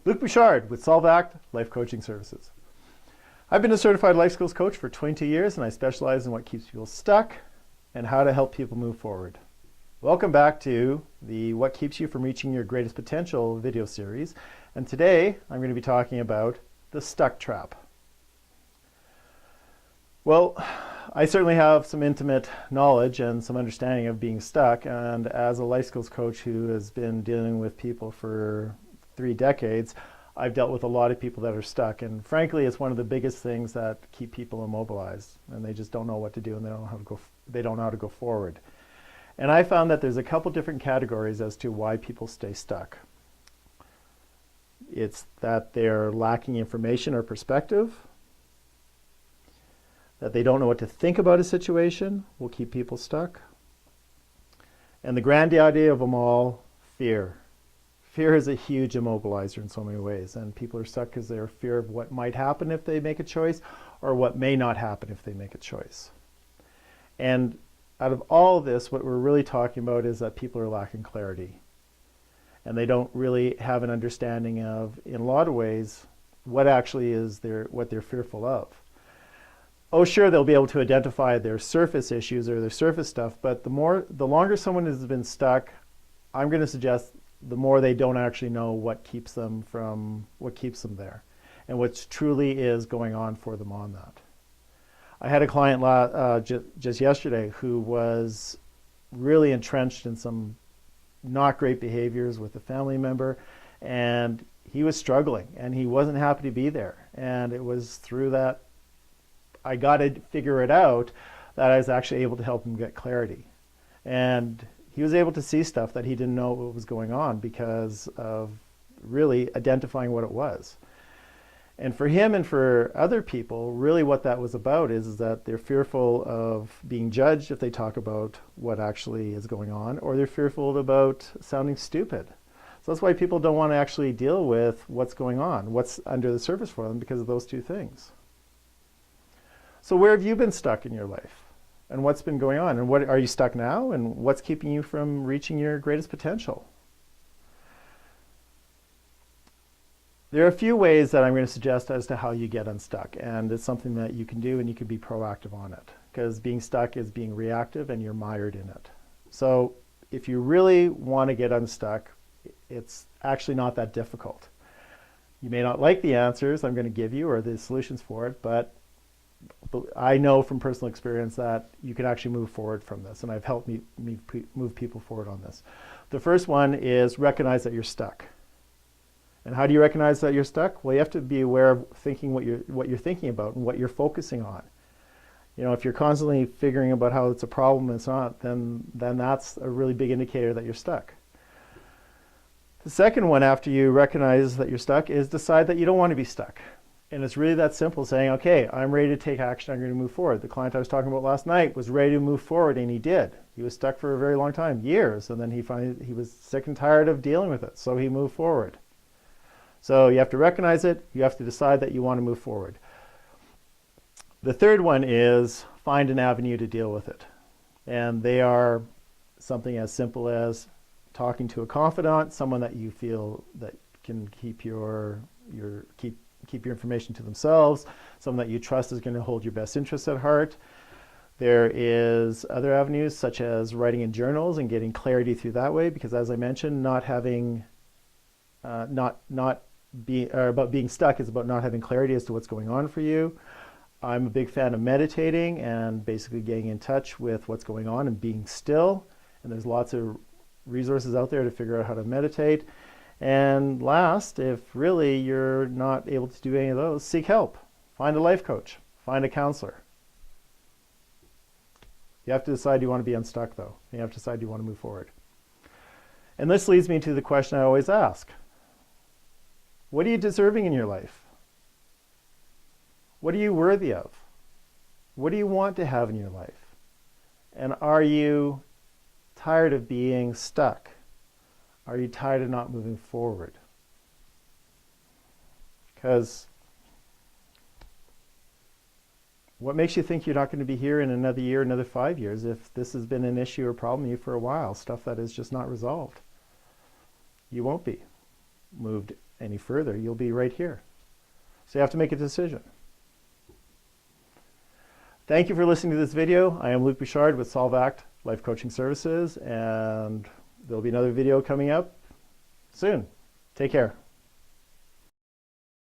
Luke Bouchard with SolveAct Life Coaching Services. I've been a certified life skills coach for 22 years, and I specialize in what keeps people stuck and how to help people move forward. Welcome back to the What Keeps You from Reaching Your Greatest Potential video series. And today I'm going to be talking about the stuck trap. Well, I certainly have some intimate knowledge and some understanding of being stuck. And as a life skills coach who has been dealing with people for 3 decades, I've dealt with a lot of people that are stuck. And frankly, it's one of the biggest things that keep people immobilized. And they just don't know what to do, and they don't know how to go forward. And I found that there's a couple different categories as to why people stay stuck. It's that they're lacking information or perspective, that they don't know what to think about a situation will keep people stuck, and the granddaddy of them all, fear. Fear is a huge immobilizer in so many ways, and people are stuck because they're fear of what might happen if they make a choice or what may not happen if they make a choice. And out of all of this, what we're really talking about is that people are lacking clarity, and they don't really have an understanding of, in a lot of ways, what actually is what they're fearful of. Oh, sure, they'll be able to identify their surface issues or their surface stuff, but the longer someone has been stuck, I'm going to suggest the more they don't actually know what keeps them there, and what truly is going on for them on that. I had a client just yesterday who was really entrenched in some not great behaviors with a family member, and he was struggling, and he wasn't happy to be there. And it was through that I got to figure it out that I was actually able to help him get clarity. And he was able to see stuff that he didn't know what was going on because of really identifying what it was. And for him and for other people, really what that was about is that they're fearful of being judged if they talk about what actually is going on, or they're fearful about sounding stupid. So that's why people don't want to actually deal with what's going on, what's under the surface for them, because of those two things. So where have you been stuck in your life? And what's been going on? And what are you stuck now? And what's keeping you from reaching your greatest potential? There are a few ways that I'm going to suggest as to how you get unstuck. And it's something that you can do, and you can be proactive on it. Because being stuck is being reactive, and you're mired in it. So if you really want to get unstuck, it's actually not that difficult. You may not like the answers I'm going to give you or the solutions for it, but I know from personal experience that you can actually move forward from this, and I've helped move people forward on this. The first one is recognize that you're stuck. And how do you recognize that you're stuck? Well, you have to be aware of thinking what you're thinking about and what you're focusing on. You know, if you're constantly figuring about how it's a problem and it's not, then that's a really big indicator that you're stuck. The second one, after you recognize that you're stuck, is decide that you don't want to be stuck. And it's really that simple, saying, okay, I'm ready to take action, I'm going to move forward. The client I was talking about last night was ready to move forward, and he did. He was stuck for a very long time, years, and then he was sick and tired of dealing with it, so he moved forward. So you have to recognize it, you have to decide that you want to move forward. The third one is find an avenue to deal with it. And they are something as simple as talking to a confidant, someone that you feel that can keep your information to themselves, someone that you trust is going to hold your best interests at heart. There is other avenues such as writing in journals and getting clarity through that way, because as I mentioned, about being stuck is about not having clarity as to what's going on for you. I'm a big fan of meditating and basically getting in touch with what's going on and being still. And there's lots of resources out there to figure out how to meditate. And last, if really you're not able to do any of those, seek help. Find a life coach. Find a counselor. You have to decide you want to be unstuck, though. You have to decide you want to move forward. And this leads me to the question I always ask. What are you deserving in your life? What are you worthy of? What do you want to have in your life? And are you tired of being stuck? Are you tired of not moving forward? Because what makes you think you're not going to be here in another year, another 5 years, if this has been an issue or problem for you for a while, stuff that is just not resolved? You won't be. moved any further, you'll be right here. So you have to make a decision. Thank you for listening to this video. I am Luke Bouchard with SolveAct Life Coaching Services, and there'll be another video coming up soon. Take care.